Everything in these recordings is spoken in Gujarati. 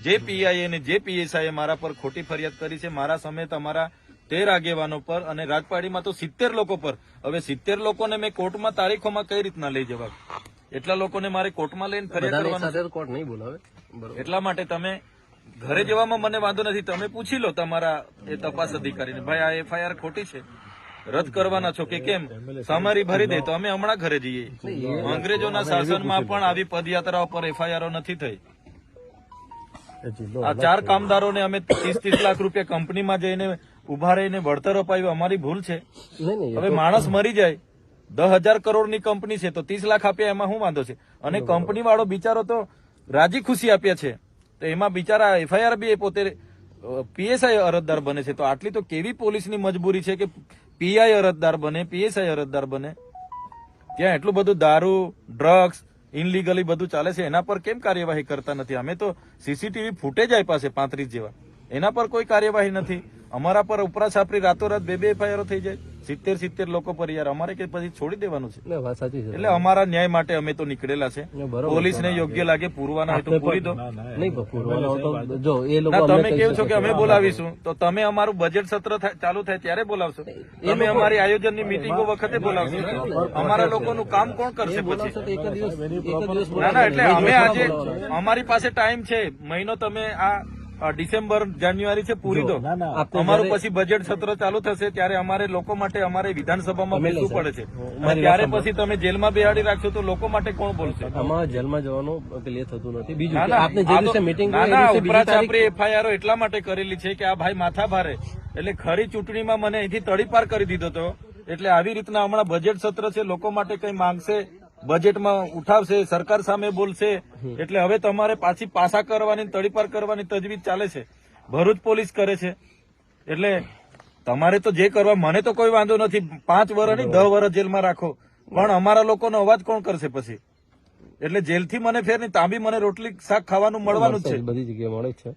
જે પીઆઈ અને જે પીએસઆઈ મારા પર ખોટી ફરિયાદ કરી છે, મારા સમેત અમારા 13 આગેવાનો પર અને રાજપાડીમાં તો 70 લોકો પર. હવે 70 લોકોને મેં કોર્ટમાં તારીખોમાં કઈ રીતના લઈ જવા? એટલા લોકોને મારે કોર્ટમાં લઈને ફરિયાદ કરવાની કોર્ટ નહીં બોલાવે. એટલા માટે તમે ઘરે જવામાં મને વાંધો નથી, તમે પૂછી લો તમારા એ તપાસ અધિકારીને, ભાઈ આ એફઆઈઆર ખોટી છે, રદ કરવાના છો કે કેમ? સામારી ભરી દે તો અમે હમણાં ઘરે જઈએ. અંગ્રેજોના શાસનમાં પણ આવી પદયાત્રાઓ પર એફઆઈઆરો નથી થઈ. આ 4 કામદારોને અમે 30-30 લાખ રૂપિયા કંપનીમાં જઈને ઉભા રહીને વળતર અપાવ્યું, અમારી ભૂલ છે. હવે માણસ મરી જાય, 10,000 કરોડની કંપની છે તો 30 લાખ આપ્યા, એમાં શું વાંધો છે? અને કંપની વાળો બિચારો તો રાજી ખુશી આપ્યા છે, તો એમાં બિચારા એફઆઈઆર બી પોતે પીએસઆઈ અરજદાર બને છે. તો આટલી તો કેવી પોલીસની મજબૂરી છે કે પીઆઈ અરજદાર બને, પીએસઆઈ અરજદાર બને? ત્યાં એટલું બધું દારૂ, ડ્રગ્સ, ઇનલીગલી બધું ચાલે છે, એના પર કેમ કાર્યવાહી કરતા નથી? અમે તો સીસીટીવી ફૂટેજ આપ્યા છે 35 જેવા, એના પર કોઈ કાર્યવાહી નથી. અમારા પર ઉપરા છાપરી રાતોરાત 2 એફઆઈઆર થઈ જાય 70 લોકો પર. યાર અમારે કે પછી છોડી દેવાનું છે? એટલે અમારા ન્યાય માટે અમે તો નીકળેલા છે. પોલીસને યોગ્ય લાગે પૂરવાના હોય તો પૂરી દો. તમે કેવું છો કે અમે બોલાવીશું, તો તમે અમારું બજેટ સત્ર ચાલુ થાય ત્યારે બોલાવશો? તમે અમારી આયોજનની મિટિંગો વખતે બોલાવશો? અમારા લોકોનું કામ કોણ કરશે પછી? ના, એટલે અમે આજે અમારી પાસે ટાઈમ છે, મહિનો. તમે આ ડિસેમ્બર જાન્યુઆરી છે, પૂરી દો. અમારું પછી બજેટ સત્ર ચાલુ થશે ત્યારે અમારે લોકો માટે અમારે વિધાનસભામાં બેસવું પડે છે, અને ત્યારે પછી તમે જેલમાં બેહાડી રાખશો તો લોકો માટે કોણ બોલશે? આમાં જેલમાં જવાનું ક્લિયર થતું નથી. બીજું આપને જે દિવસે મીટિંગ ઉપરાછાપરી એફઆઈઆર એટલા માટે કરેલી છે કે આ ભાઈ માથા ભારે, એટલે ખરી ચૂંટણીમાં મને અહીંથી તડીપાર કરી દીધો હતો. એટલે આવી રીતના હમણાં બજેટ સત્ર છે, લોકો માટે કઈ માંગશે, બજેટમાં ઉઠાવશે, સરકાર સામે બોલશે, એટલે હવે તમારે પાછી પાસા કરવાની, તડીપાર કરવાની તજવીજ ચાલે છે. ભરૂચ પોલીસ કરે છે. એટલે તમારે તો જે કરવા, મને તો કોઈ વાંધો નથી. 5 વર્ષ નહીં 10 વર્ષ જેલમાં રાખો, પણ અમારા લોકોનો અવાજ કોણ કરશે પછી? એટલે જેલથી મને ફેર નહીં, ત્યાં બી મને રોટલી શાક ખાવાનું મળવાનું જ છે, બધી જગ્યાએ મળે છે.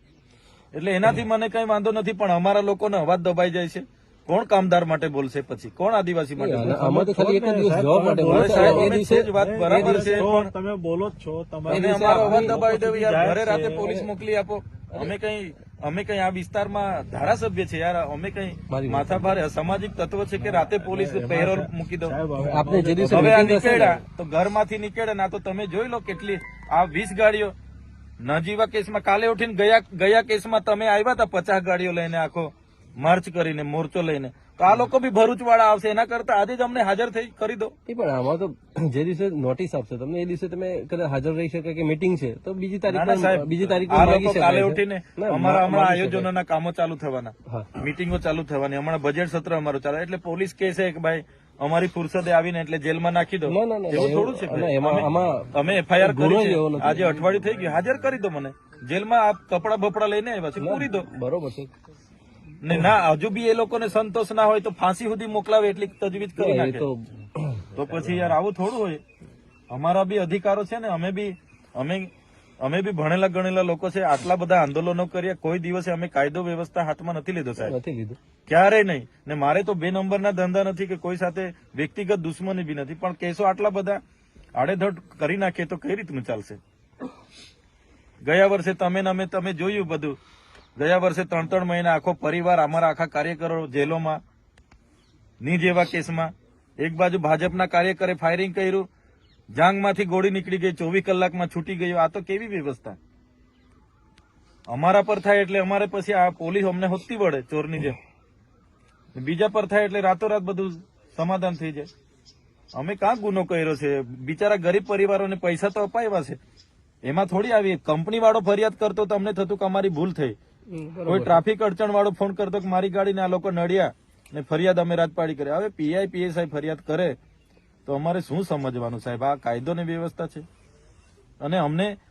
એટલે એનાથી મને કઈ વાંધો નથી, પણ અમારા લોકોનો અવાજ દબાઈ જાય છે. કોણ કામદાર માટે બોલશે પછી? કોણ આદિવાસી માટે? આમાં તો ખાલી એક જ દિવસ જવાબ માટે બોલે સાહેબ, એ દિવસે જ વાત બરાબર છે, પણ તમે બોલો જ છો, એને અમારો અવાજ દબાવી દેવો. યાર ઘરે રાતે પોલીસ મોકલી આપો. અમે કઈ આ વિસ્તારમાં ધારાસભ્ય છે યાર, અમે કઈ માથાભારે અસામાજિક તત્વ છે કે રાતે પોલીસ પેરોલ મૂકી દો? આપણે જે દિવસે હવે આ નીકળ્યા તો ઘરમાંથી નીકળ્યા ના, તો તમે જોઈ લો કેટલી આ 20 ગાડીઓ નજીવા કેસમાં કાલે ઉઠીને ગયા કેસમાં તમે આવ્યા હતા 50 ગાડીઓ લઈને, આખો માર્ચ કરીને, મોરચો લઈને. તો આ લોકો બી ભરૂચ વાળા આવશે, એના કરતા આજે જ અમને હાજર થઈ કરી દો. પણ આમાં તો જે દિવસે નોટિસ આપશે તમને એ દિવસે તમે કદાચ હાજર રહી શકે કે મીટિંગ છે તો બીજી તારીખ કાલે ઉઠીને અમારા હમણાં આયોજનોના કામો ચાલુ થવાના, મીટિંગો ચાલુ થવાની, હમણાં બજેટ સત્ર અમારું ચાલે, એટલે પોલીસ કે છે કે ભાઈ અમારી ફુરસદે આવીને એટલે જેલમાં નાખી દો. એવું થોડું છે? અમે એફઆઈઆર કરી છે, આજે અઠવાડિયું થઈ ગયું, હાજર કરી દો મને જેલમાં. આપ કપડા બપડા લઈને આવ્યા છે, પૂરી દો. બરોબર છે ને ના, હજુ બી એ લોકોને સંતોષ ના હોય તો ફાંસી સુધી મોકલાવે એટલી તજવીજ કરી નાખે. તો પછી યાર આવું થોડું હોય? અમારા બી અધિકારો છે ને, અમે બી ભણેલા ગણેલા લોકો છે. આટલા બધા આંદોલનો કર્યા, કોઈ દિવસે અમે કાયદો વ્યવસ્થા હાથમાં નથી લીધો સાહેબ, નથી લીધું ક્યારેય નહીં. ને મારે તો 2 નંબરના ધંધા નથી કે કોઈ સાથે વ્યક્તિગત દુશ્મની બી નથી, પણ કેસો આટલા બધા આડેધડ કરી નાખીએ તો કઈ રીતનું ચાલશે? ગયા વર્ષે તમે જોયું બધું. ગયા વર્ષે 3 મહિના આખો પરિવાર, અમારા આખા કાર્યકરો જેલોમાં, ની જેવા કેસમાં. એક બાજુ ભાજપના કાર્યકરે ફાયરિંગ કર્યું, જાંગમાંથી ગોળી નીકળી ગઈ, 24 કલાકમાં છૂટી ગયો. આ તો કેવી વ્યવસ્થા? અમારા પર થાય એટલે અમારે પછી આ પોલીસ અમને હોતી વળે ચોરની જેમ, બીજા પર થાય એટલે રાતોરાત બધું સમાધાન થઈ જાય. અમે કાં ગુનો કર્યો છે? બિચારા ગરીબ પરિવારોને પૈસા તો અપાવ્યા છે, એમાં થોડી આવી કંપની વાળો ફરિયાદ કરતો તો અમને થતું કે અમારી ભૂલ થઈ. કોઈ ટ્રાફિક અડચણ વાળો ફોન કરતો કે મારી ગાડીને આ લોકો નડ્યા ને ફરિયાદ અમે રાજપાડી કરે. હવે પીઆઈ પીએસઆઈ ફરિયાદ કરે તો અમારે શું સમજવાનું સાહેબ? આ કાયદો ને વ્યવસ્થા છે. અને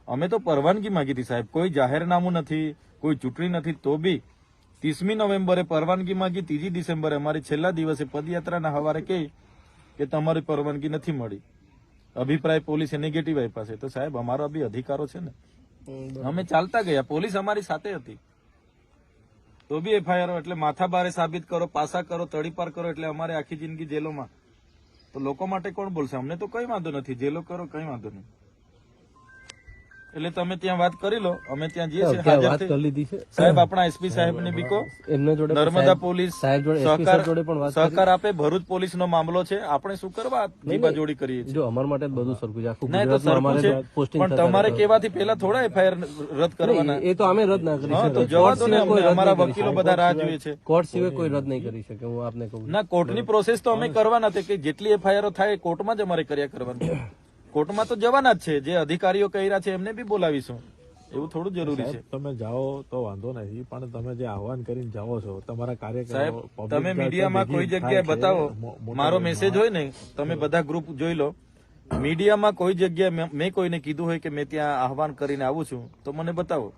અમે તો પરવાનગી માંગી હતી સાહેબ, કોઈ જાહેરનામું નથી, કોઈ ચૂંટણી નથી, તો બી 30મી નવેમ્બરે પરવાનગી માંગી, 3 ડિસેમ્બરે અમારી છેલ્લા દિવસે પદયાત્રાના હવારે કહી કે તમારી પરવાનગી નથી મળી. અભિપ્રાય પોલીસે નેગેટિવ આપ્યા છે. તો સાહેબ અમારો બી અધિકારો છે ને, અમે ચાલતા ગયા, પોલીસ અમારી સાથે હતી, તો બી એફઆઈઆર. એટલે માથાભારે સાબિત કરો, પાસા કરો, તડીપાર કરો, એટલે અમારે આખી જિંદગી જેલોમાં. તો લોકો માટે કોણ બોલશે? અમને તો કઈ વાંધો નથી, જેલો કરો, કઈ વાંધો નહીં. એટલે તમે ત્યાં વાત કરી લો, અમે ત્યાં જઈએ છીએ ત્યાં હાજર વાત થઈ. કરી લીધી છે સાહેબ આપણા એસપી સાહેબ ને બી કહો, એમના જોડે નર્મદા પોલીસ સાહેબ જોડે SP સાહેબ જોડે પણ વાત સહકાર આપે. ભરૂચ પોલીસ નો મામલો છે, આપણે શું કરવા જીબાજોડી કરીએ છીએ? જો અમારા માટે જ બધું સરખું છે, આખું ના, એ તો ગુજરાતમાં સરખું અમારે છે, પોસ્ટિંગ પણ તમારે કેવાથી પહેલા થોડા એફઆઈઆર રદ કરવાના. એ તો અમે રદ ના કરી હા, તો શકીએ. જવા કોર્ટ દો ને, સિવાય કોઈ અમને રદ અમારા નહીં કરી વકીલો શકે. બધા રાહ જોઈએ છે. કોર્ટ સિવાય કોઈ રદ નહીં કરી શકે, હું આપને કહું છું. ના, કોર્ટની પ્રોસેસ તો અમે કરવાના છે કે જેટલી એફઆઈઆર થાય એ કોર્ટમાં જ અમારે કર્યા કરવાની. કોર્ટમાં તો જવાના જ છે, જે અધિકારીઓ કર્યા છે એમને બી બોલાવીશું. એવું થોડું જરૂરી છે. તમે જાઓ તો વાંધો નથી, પણ તમે જે આહવાન કરીને જાઓ છો તમારા સાહેબ, કાર્યકરો તમે મીડિયામાં કોઈ જગ્યાએ બતાવો, મારો મેસેજ હોય ને, તમે બધા ગ્રુપ જોઈ લો. મીડિયામાં કોઈ જગ્યાએ મેં કોઈને કીધું હોય કે મેં ત્યાં આહવાન કરીને આવું છું, તો મને બતાવો.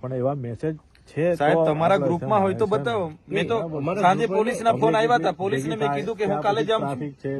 પણ એવા મેસેજ છે સાહેબ, તો તમારા આપણે ગ્રુપમાં હોય તો છે ને. બતાવો. મેં તો અમારા સાંજે ગ્રુપમાં પોલીસના ફોન આવ્યા હતા, ભેગી પોલીસને મેં થાય, કીધું કે હું ત્યાં કાલે પછી જાઉં છું. ટ્રાફિક છે